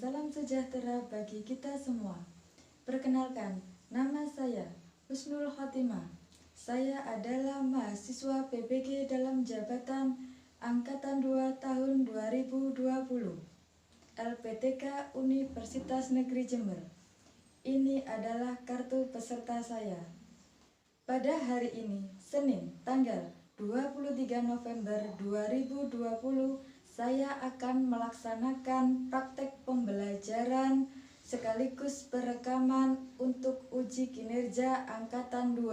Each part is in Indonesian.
salam sejahtera bagi kita semua. Perkenalkan, nama saya Husnul Khotimah. Saya adalah mahasiswa PPG dalam jabatan Angkatan 2 tahun 2020 LPTK Universitas Negeri Jember. Ini adalah kartu peserta saya. Pada hari ini, Senin, tanggal 23 November 2020, saya akan melaksanakan praktek pembelajaran sekaligus perekaman untuk uji kinerja Angkatan 2.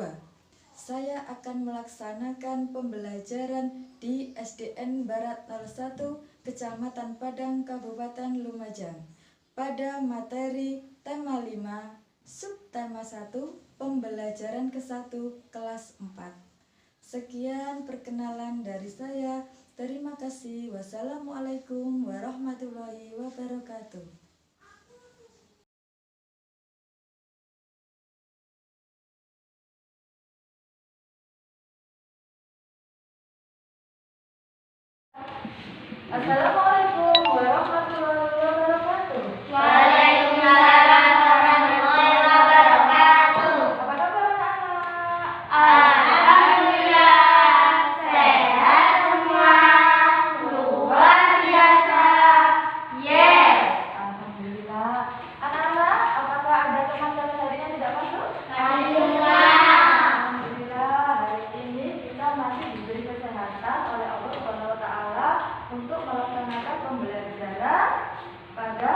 Saya akan melaksanakan pembelajaran di SDN Barat 01, Kecamatan Padang, Kabupaten Lumajang, pada materi tema 5, subtema 1, pembelajaran ke-1, kelas 4. Sekian perkenalan dari saya. Terima kasih. Wassalamualaikum warahmatullahi wabarakatuh. Assalamualaikum warahmatullahi wabarakatuh. Waalaikumsalam warahmatullahi wabarakatuh. Apa kabar anak-anak? Alhamdulillah, sehat semua, luar biasa. Yes. Alhamdulillah. Anak-anak, apakah ada teman kalian hari ini tidak masuk? Alhamdulillah. Alhamdulillah, hari ini kita masih diberi kesehatan oleh Allah Subhanahu wa Ta'ala untuk melaksanakan pembelajaran pada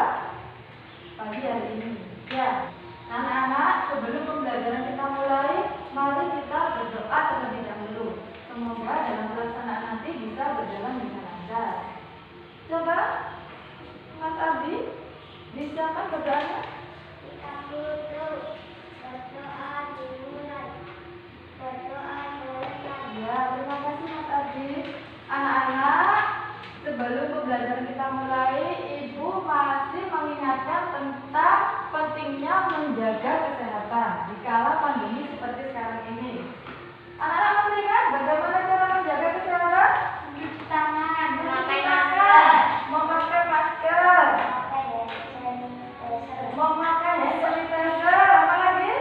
pagi hari ini. Ya, anak-anak, sebelum pembelajaran kita mulai, mari kita berdoa terlebih dahulu. Semoga dalam pelaksanaan nanti bisa berjalan dengan lancar. Coba, Mas Abi, bisa kan berdoanya? Kita dulu berdoa dimulai. Berdoa mulai. Ya, terima kasih Mas Abi. Anak-anak, sebelum pembelajaran kita mulai, Ibu masih mengingatkan tentang pentingnya menjaga kesehatan di kala pandemi seperti sekarang ini. Anak-anak masih ingat bagaimana cara menjaga kesehatan? Mencuci tangan, Mencuci tangan, memakai masker, memakai hand sanitizer, apa lagi?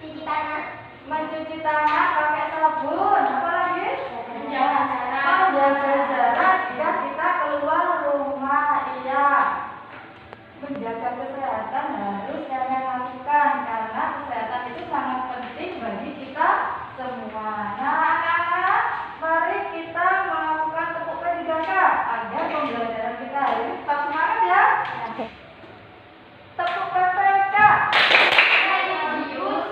cuci tangan, Mencuci tangan pakai sabun, apa lagi? menjaga jarak. Menjaga jarak jika kita keluar rumah. Iya, menjaga kesehatan harus kalian lakukan karena kesehatan itu sangat penting bagi kita semua. Nah, anak-anak, mari kita melakukan tepuk P3K agar pembelajaran kita hari ini tetap semangat ya. Tepuk PPK. Religius,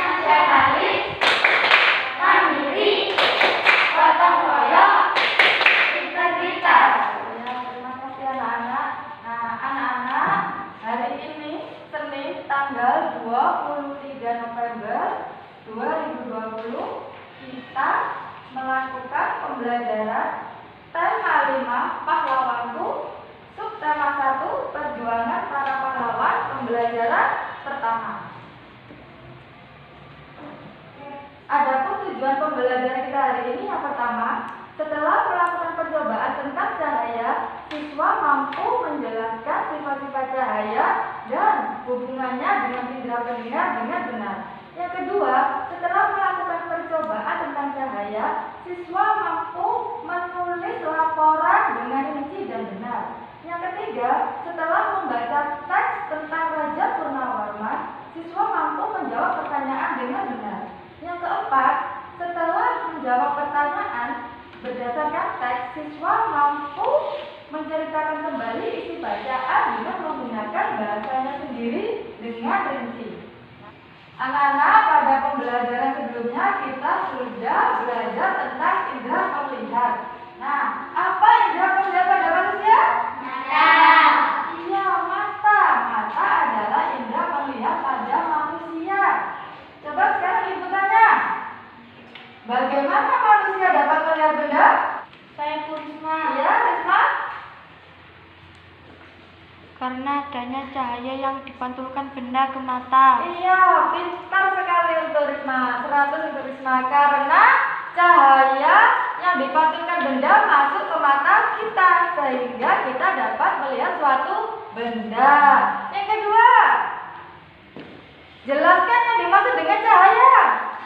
nasionalis, mandiri, gotong royong, integritas. Ya, terima kasih anak-anak. Nah, anak-anak, hari ini Senin tanggal 23 November 2020 kita melakukan pembelajaran tema 5 pahlawanku, subtema 1 perjuangan para pahlawan, pembelajaran pertama. Adapun tujuan pembelajaran kita hari ini yang pertama, setelah melakukan percobaan tentang cahaya, siswa mampu menjelaskan sifat-sifat cahaya dan hubungannya dengan indera pendengar dengan benar. Yang kedua, setelah melakukan percobaan tentang cahaya, siswa mampu menulis laporan dengan rinci dan benar. Yang ketiga, setelah membaca teks tentang Raja Purnawarman, siswa mampu menjawab pertanyaan dengan benar. Yang keempat, setelah menjawab pertanyaan berdasarkan teks, siswa mampu menceritakan kembali isi bacaan dengan menggunakan bahasanya sendiri dengan rinci. Anak-anak, pada pembelajaran sebelumnya kita sudah belajar tentang indera penglihat. Nah, apa indera penglihat pada manusia? Mata. Iya, mata. Mata adalah indera penglihat pada manusia. Coba sekarang ibu tanya, bagaimana manusia dapat melihat benda? Saya Purisma. Iya, Risma. Karena adanya cahaya yang dipantulkan benda ke mata. Iya, pintar sekali untuk Risma. 100 untuk Risma. Karena cahaya yang dipantulkan benda masuk ke mata kita sehingga kita dapat melihat suatu benda. Yang kedua, jelaskan yang dimaksud dengan cahaya.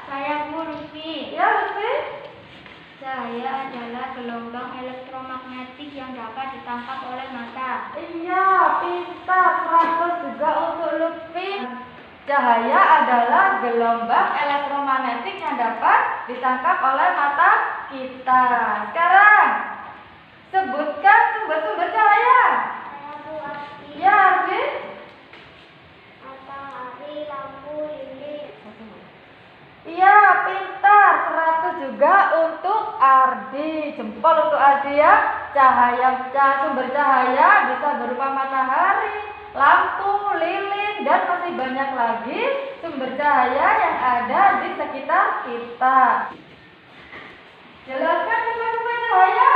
Saya Bu Lutfi. Ya, Lutfi. Cahaya adalah gelombang elektromagnetik yang dapat ditangkap oleh mata. Iya, pintar. 100 juga untuk Lutfi. Cahaya adalah gelombang elektromagnetik yang dapat ditangkap oleh mata kita. Sekarang, sebutkan sumber-sumber cahaya. Saya Bu Arti. Ya, Ardi. Matahari, lampu, lilin. Iya, pintar. 100 juga untuk Ardi. Jempol untuk Ardi ya. Sumber cahaya bisa berupa matahari, lampu, lilin, dan masih banyak lagi sumber cahaya yang ada di sekitar kita. Jelaskan sumber-sumber cahaya.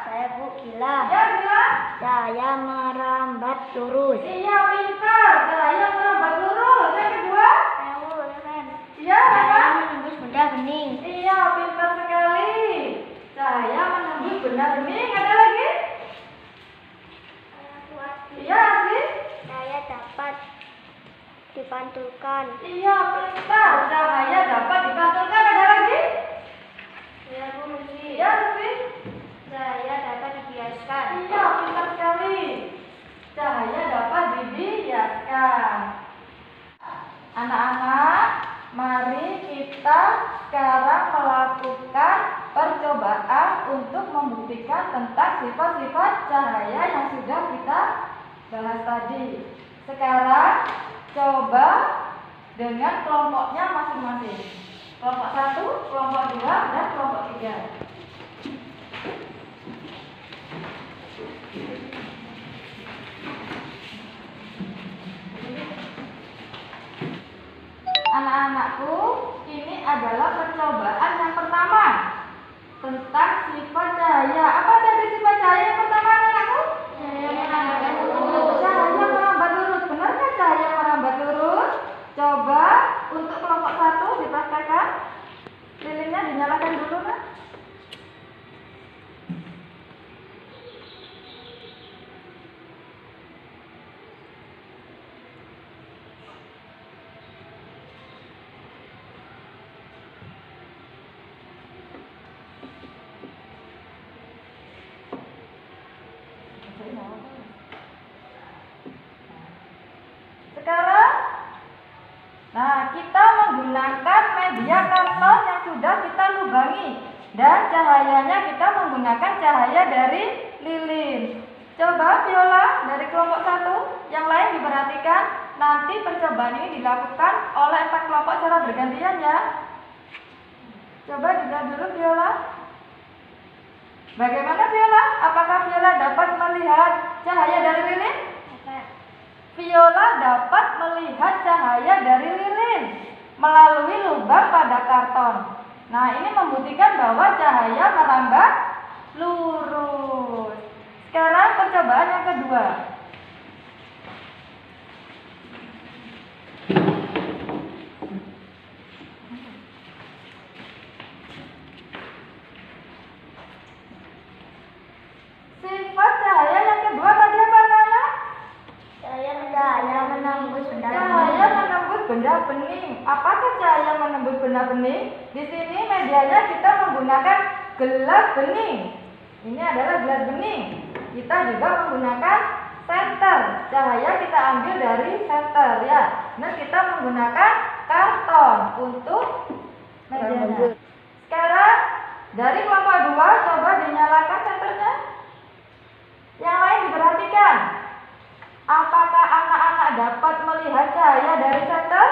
Saya Bu Gila. Ya, Gila. Cahaya merambat lurus. Iya, pintar. Cahaya merambat lurus. Yang kedua. Saya Bu Ren. Iya, apa? Menembus benda bening. Iya, pintar sekali. Cahaya menembus benda bening. Ada lagi? Saya Bu Arti. Iya, Ardi. Saya dapat dipantulkan. Iya, pintar. Cahaya dapat dipantulkan. Ada lagi? Saya Bu Lutfi. Iya, Lutfi. Cahaya dapat dibiaskan. Iya, pintar sekali. Cahaya dapat dibiaskan. Anak-anak, mari kita sekarang melakukan percobaan untuk membuktikan tentang sifat-sifat cahaya yang sudah kita bahas tadi. Sekarang coba dengan kelompoknya masing-masing. Kelompok 1, kelompok 2, dan kelompok 3. Anak-anakku, ini adalah percobaan yang pertama tentang sifat cahaya. Apa tadi sifat cahaya yang pertama, anak-anakku? Cahaya merambat lurus. Cahaya merambat lurus. Benarkah cahaya merambat lurus? Coba untuk kelompok 1 dipraktekkan. Lilinnya dinyalakan dulu, Nak. Sekarang, nah kita menggunakan media karton yang sudah kita lubangi dan cahayanya kita menggunakan cahaya dari lilin. Coba Viola dari kelompok 1, yang lain diperhatikan. Nanti percobaan ini dilakukan oleh 4 kelompok secara bergantian ya. Coba dilihat dulu Viola. Bagaimana Viola? Apakah Viola dapat melihat cahaya dari lilin? Viola dapat melihat cahaya dari lilin melalui lubang pada karton. Nah, ini membuktikan bahwa cahaya merambat lurus. Sekarang percobaan yang kedua. Sifat cahaya yang kedua tadi apa, Nana? Cahaya menembus benda Cahaya menembus benda bening. Apakah cahaya menembus benda bening? Di sini medianya kita menggunakan gelas bening. Ini adalah gelas bening. Kita juga menggunakan senter. Cahaya kita ambil dari senter ya. Nah, kita menggunakan karton untuk medianya. Sekarang dari kelompok 2 coba dinyalakan senternya. Yang lain diperhatikan. Apakah anak-anak dapat melihat cahaya dari senter?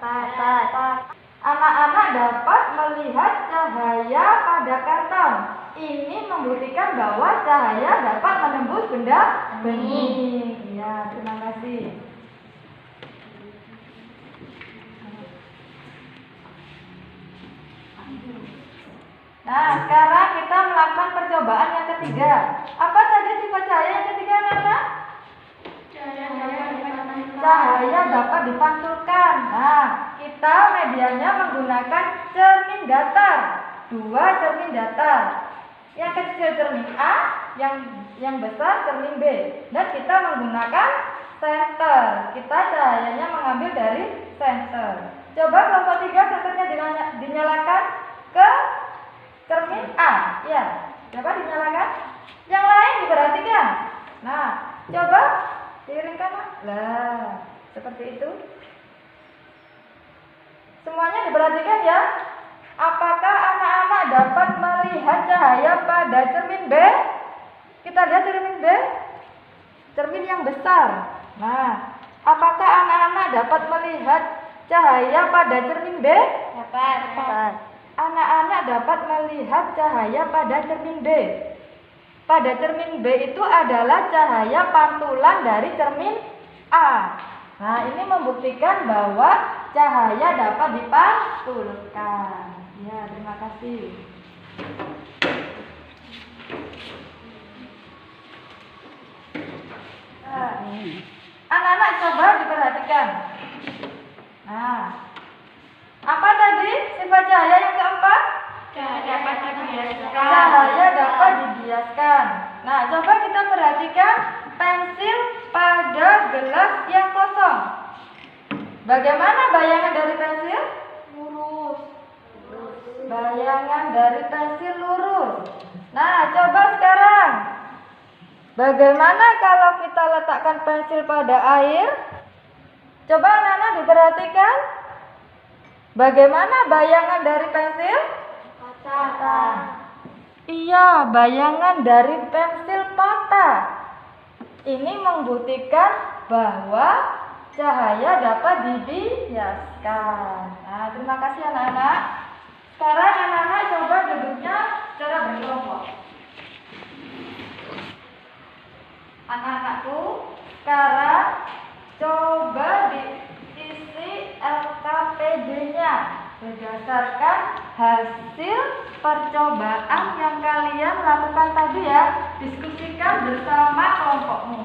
Dapat. Anak-anak dapat melihat cahaya pada karton. Ini membuktikan bahwa cahaya dapat menembus benda bening. Ya, terima kasih. Nah, sekarang kita melakukan percobaan yang ketiga. Apa tadi sifat cahaya yang ketiga, Nana? Cahaya dapat dipantulkan. Nah, kita medianya menggunakan cermin datar. 2 cermin datar. Yang kecil cermin A, yang besar cermin B. Dan kita menggunakan senter. Kita cahayanya mengambil dari senter. Coba kelompok 3 senternya dinyalakan ke cermin A. Ya, coba dinyalakan. Yang lain diperhatikan. Nah, coba diiringkan. Lah, seperti itu. Semuanya diperhatikan ya. Apakah anak-anak dapat melihat cahaya pada cermin B? Kita lihat cermin B. Cermin yang besar. Nah, apakah anak-anak dapat melihat cahaya pada cermin B? Dapat. Anak-anak dapat melihat cahaya pada cermin B. Pada cermin B itu adalah cahaya pantulan dari cermin A. Nah, ini membuktikan bahwa cahaya dapat dipantulkan. Ya, terima kasih. Anak-anak coba diperhatikan. Nah, apa tadi sifat cahaya yang keempat? Dapat dibiaskan. Cahaya dapat dibiaskan. Nah, coba kita perhatikan pensil pada gelas yang kosong. Bagaimana bayangan dari pensil? Lurus. Bayangan dari pensil lurus. Nah, coba sekarang. Bagaimana kalau kita letakkan pensil pada air? Coba anak-anak diperhatikan. Bagaimana bayangan dari pensil? Patah. Iya, bayangan dari pensil patah. Ini membuktikan bahwa cahaya dapat dibiaskan. Nah, terima kasih anak-anak. Sekarang anak-anak coba duduknya secara berkelompok. Anak-anakku, sekarang coba diisi LKPD-nya berdasarkan hasil percobaan yang kalian lakukan tadi ya. Diskusikan bersama kelompokmu.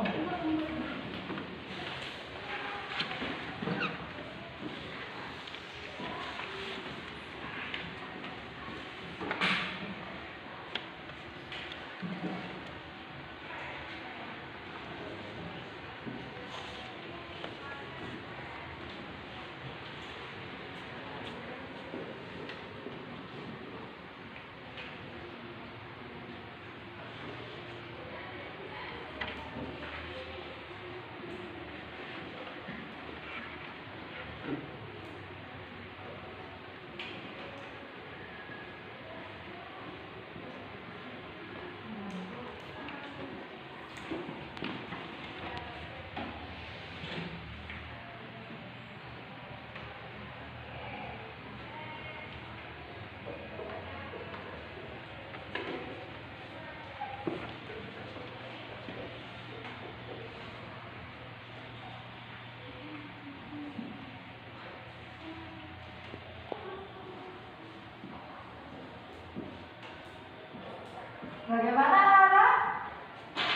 Bagaimana anak-anak?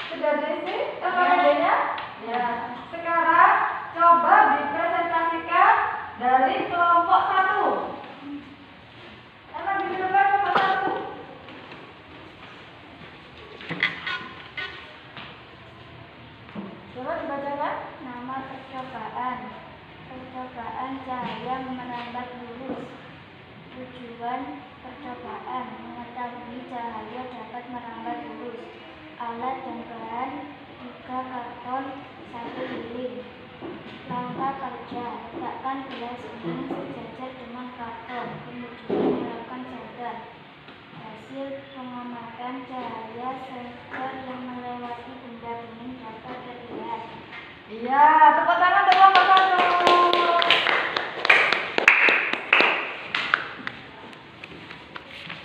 Sudah diisi LKPD-nya? Ya. Sekarang coba dipresentasikan dari kelompok 1. Anak di depan kelompok 1. Coba dibacakan. Nama percobaan. Percobaan cahaya merambat lurus. Tujuan percobaan mengetahui cahaya dapat merambat lurus. Alat dan bahan 3 karton 1 lilin. Langkah kerja: letakkan gelas ini sejajar dengan karton, kemudian nyalakan senter. Hasil pengamatan cahaya senter yang melewati benda bening dapat terlihat. Iya, tepuk tangan untuk kelompok 1.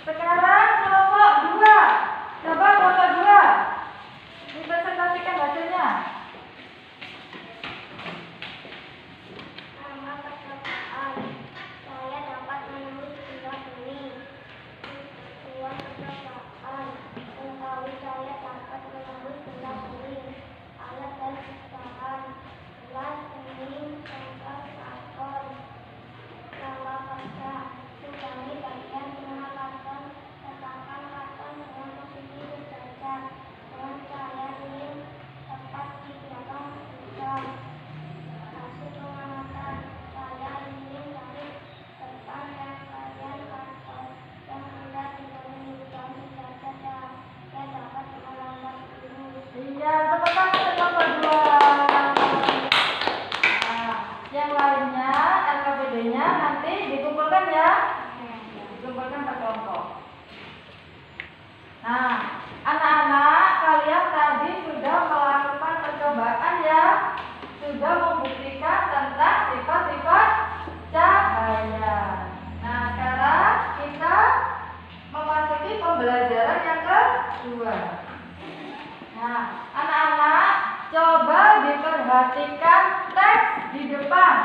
Sekarang kelompok 2. Coba kelompok 2 dipresentasikan hasilnya. Nama percobaan: saya dapat menemui benda bening. Tujuan percobaan: mengetahui saya dapat menemui benda bening. Alat dan bahan: gelas 2. Nah, anak-anak coba diperhatikan teks di depan.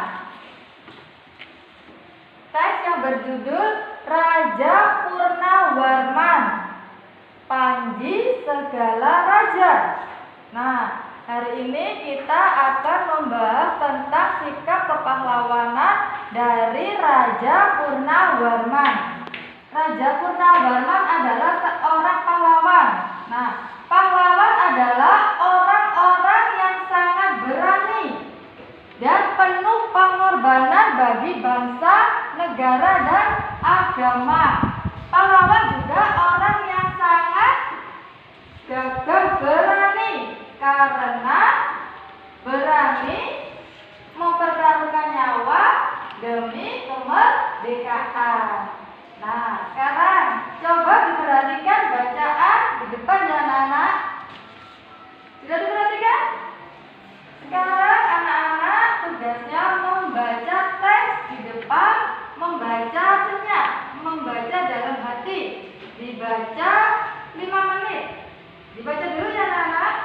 Teks yang berjudul Raja Purnawarman, Panji Segala Raja. Nah, hari ini kita akan membahas tentang sikap kepahlawanan dari Raja Purnawarman. Raja Purnawarman adalah seorang pahlawan. Nah, pahlawan adalah orang-orang yang sangat berani dan penuh pengorbanan bagi bangsa, negara, dan agama. Pahlawan juga orang yang sangat gagah berani karena berani mempertaruhkan nyawa demi kemerdekaan. Nah, sekarang coba diperhatikan bacaan di depan ya anak-anak. Sudah diperhatikan? Sekarang anak-anak tugasnya membaca teks di depan, membaca senyap, membaca dalam hati. Dibaca 5 menit. Dibaca dulu ya anak-anak.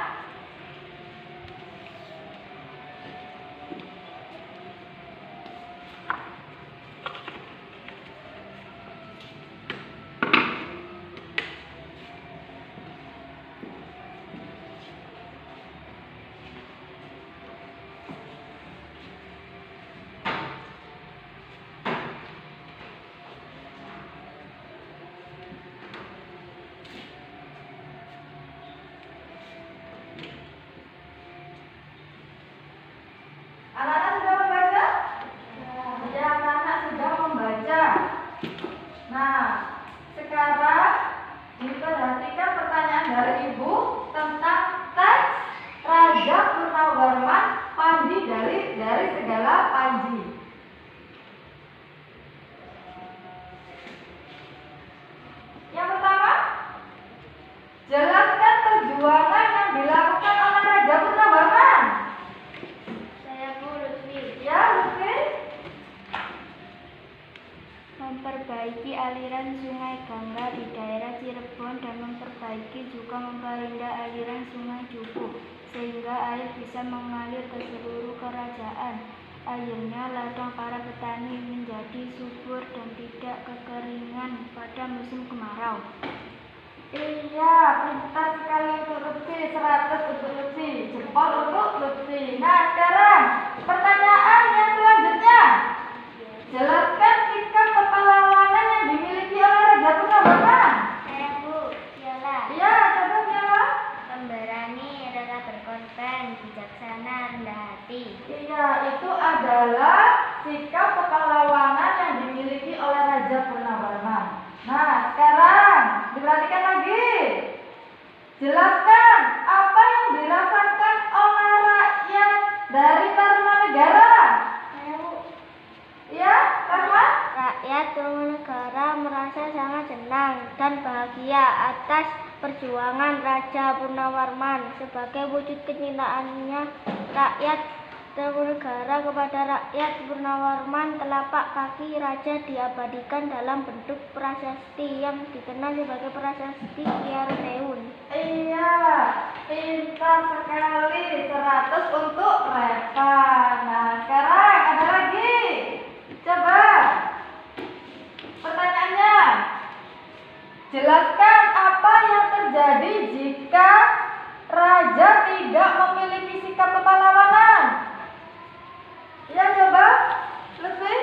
Anak-anak sudah membaca? Ya, anak-anak sudah membaca. Nah, sekarang diperhatikan pertanyaan dari Ibu tentang teks Raja Purnawarman, Panji dari segala Panji. Yang pertama, jelaskan perjuangan yang dilakukan oleh Raja Purnawarman. Memperbaiki aliran sungai Gangga di daerah Cirebon dan memperbaiki juga memperindah aliran sungai Jupu sehingga air bisa mengalir ke seluruh kerajaan. Akhirnya ladang para petani menjadi subur dan tidak kekeringan pada musim kemarau. Iya, pintar sekali untuk Lutfi, 100 untuk Lutfi, jempol untuk Lutfi. Nah, sekarang pertanyaan yang selanjutnya. Jelaskan sikap kepahlawanan yang dimiliki oleh Raja Purnawarman. Saya Bu, Viola. Iya, coba Viola. Pemberani adalah berkorban, bijaksana, rendah hati. Iya, itu adalah sikap kepahlawanan yang dimiliki oleh Raja Purnawarman. Nah, sekarang diperhatikan lagi. Jelaskan apa yang dirasakan oleh rakyat dari Tarumanegara. Ya, Rahmat? Rakyat Tarumanegara merasa sangat senang dan bahagia atas perjuangan Raja Purnawarman. Sebagai wujud kecintaannya rakyat Tarumanegara kepada rakyat Purnawarman, telapak kaki raja diabadikan dalam bentuk prasasti yang dikenal sebagai prasasti Kiaruneun. Iya, pintar sekali, 100 untuk Reva. Nah, sekarang ada lagi. Coba pertanyaannya, jelaskan apa yang terjadi jika raja tidak memiliki sikap kepahlawanan. Ya, coba Lutfi.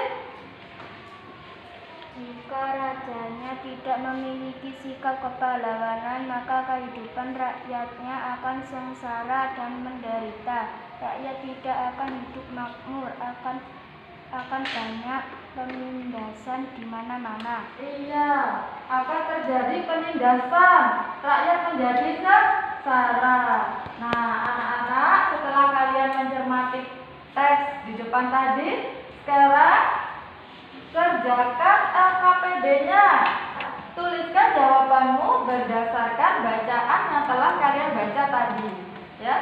Jika rajanya tidak memiliki sikap kepahlawanan, maka kehidupan rakyatnya akan sengsara dan menderita. Rakyat tidak akan hidup makmur, akan banyak penindasan di mana-mana. Iya, akan terjadi penindasan. Rakyat menjadi sengsara. Nah, anak-anak, setelah kalian mencermati teks di depan tadi, sekarang kerjakan LKPD-nya. Tuliskan jawabanmu berdasarkan bacaan yang telah kalian baca tadi, ya.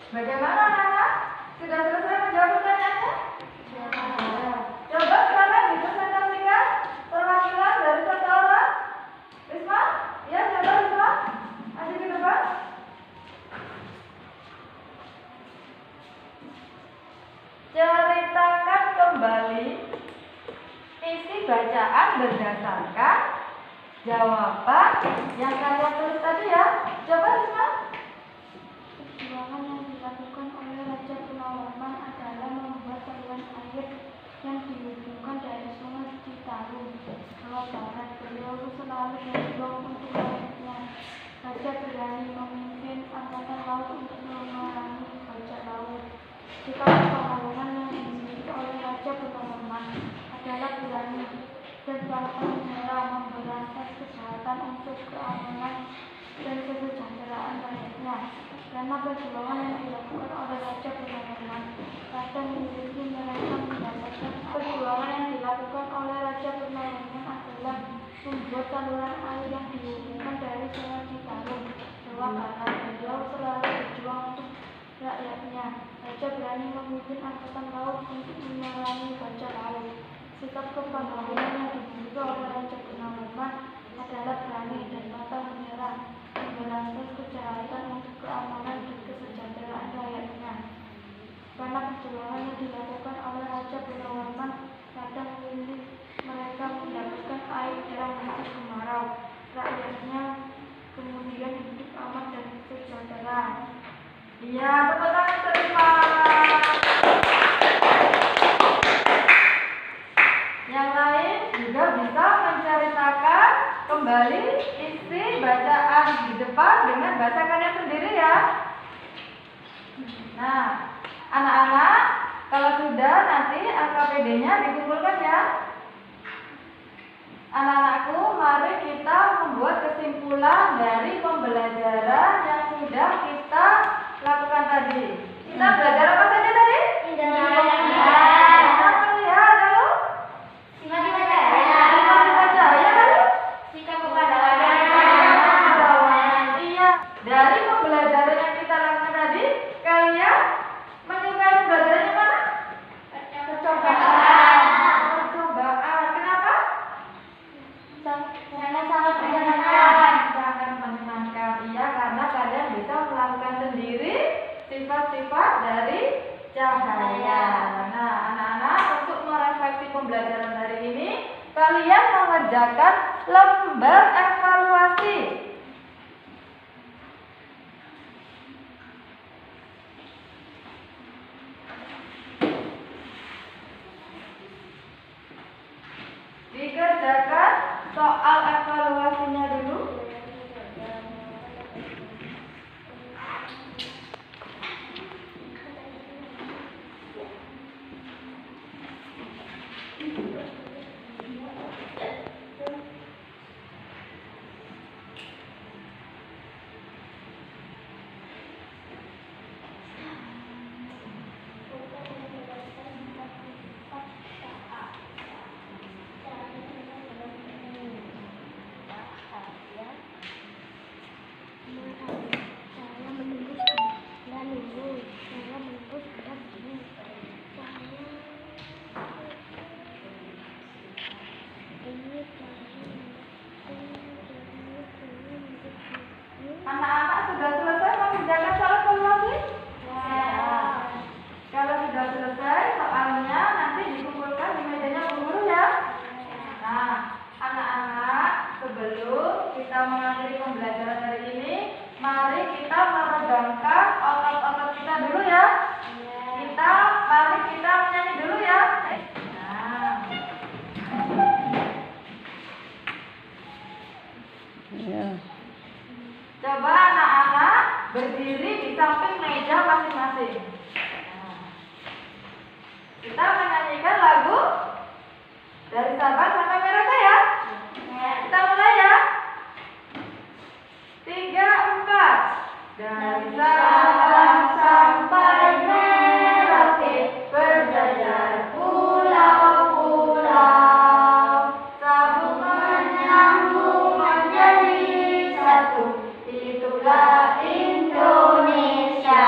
Bagaimana anak-anak? Sudah selesai menjawab pertanyaannya? Coba sekarang dipresentasikan perwakilan dari satu orang. Risma? Ya, coba Risma. Maju ke depan. Ceritakan kembali isi bacaan berdasarkan jawaban yang kalian tulis tadi ya. Coba Risma. Perjuangan yang dilakukan oleh Raja Purnawarman adalah membuat saluran air yang dihubungkan dari Sungai Citarum, Jawa Barat. Beliau selalu berjuang untuk rakyatnya. Raja berani memimpin angkatan laut untuk memerangi bajak laut. Sikap kepahlawanan yang dimiliki oleh Raja Purnawarman adalah berani dan tanpa menyerah memberantas kejahatan untuk keamanan dan kesejahteraan rakyatnya. Karena perjuangan yang dilakukan oleh Raja Purnawarman, Raja memiliki mereka mendapatkan perjuangan yang dilakukan oleh Raja Purnawarman adalah membuat saluran air yang dihubungkan dari Sungai Citarum, Jawa Barat. Beliau selalu berjuang untuk rakyatnya. Raja berani memimpin angkatan laut untuk memerangi bajak laut. Sikap kepahlawanan yang dimiliki oleh Raja Purnawarman adalah berani dan pantang menyerah, memberantas kejahatan untuk keamanan dan kesejahteraan rakyatnya. Karena perjuangan yang dilakukan oleh Raja Purnawarman, Raja memilih mereka mendapatkan air dalam musim kemarau. Rakyatnya kemudian hidup aman dan sejahtera. Iya, tepuk tangan terima. Yang lain juga bisa menceritakan kembali isi bacaan di depan dengan bahasa kalian sendiri ya. Nah, anak-anak, kalau sudah nanti LKPD-nya dikumpulkan ya. Anak-anakku, mari kita membuat kesimpulan dari pembelajaran yang sudah kita lakukan tadi. Kita belajar apa saja tadi? Kita melihat lalu dari pembelajaran yang kita lakukan tadi, kalian menyukai pembelajaran yang mana? Percobaan. Kenapa? Karena sangat Sangat menyenangkan. Iya, karena kalian bisa melakukan sendiri sifat-sifat dari cahaya. Nah, anak-anak, untuk merefleksi pembelajaran hari ini, kalian mengerjakan lembar evaluasi. Dikerjakan soal evaluasinya dulu. Anak-anak sudah selesai mengerjakan soal evaluasi? Kalau sudah selesai soalnya nanti dikumpulkan di mejanya Bu Guru ya. Nah, anak-anak, sebelum kita mengakhiri pembelajaran hari ini, mari kita meregangkan otot-otot kita dulu ya. Mari kita menyanyi dulu ya. Coba anak-anak berdiri di samping meja masing-masing. Kita menyanyikan lagu dari Sabang sampai Merauke ya. Kita mulai ya. 3, 4. Dari Sabang sampai Merauke, berjajar pulau-pulau, sambung menyambung menjadi satu. Itulah Indonesia.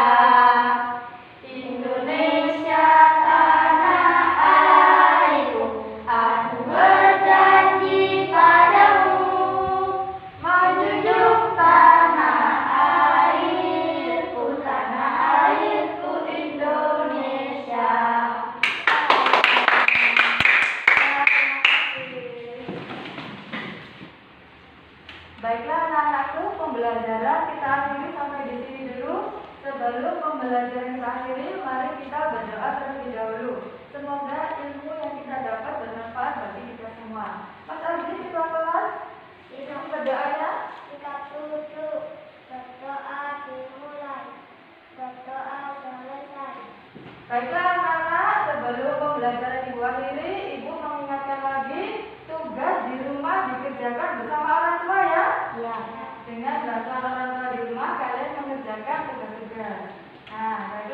Baiklah anak-anakku, pembelajaran kita akhiri sampai di sini dulu. Sebelum pembelajaran kita akhiri, mari kita berdoa terlebih dahulu. Semoga ilmu yang kita dapat bermanfaat bagi kita semua. Mas Aldi, ketua kelas, berdoa ya. Kita tutup, berdoa dimulai, berdoa selesai. Baiklah anak-anak, sebelum pembelajaran ibu akhiri, ibu mengingatkan lagi tugas di rumah dikerjakan bersama orang tua ya. Ya. Dengan bantuan orang tua di rumah, kalian mengerjakan tugas-tugas. Nah,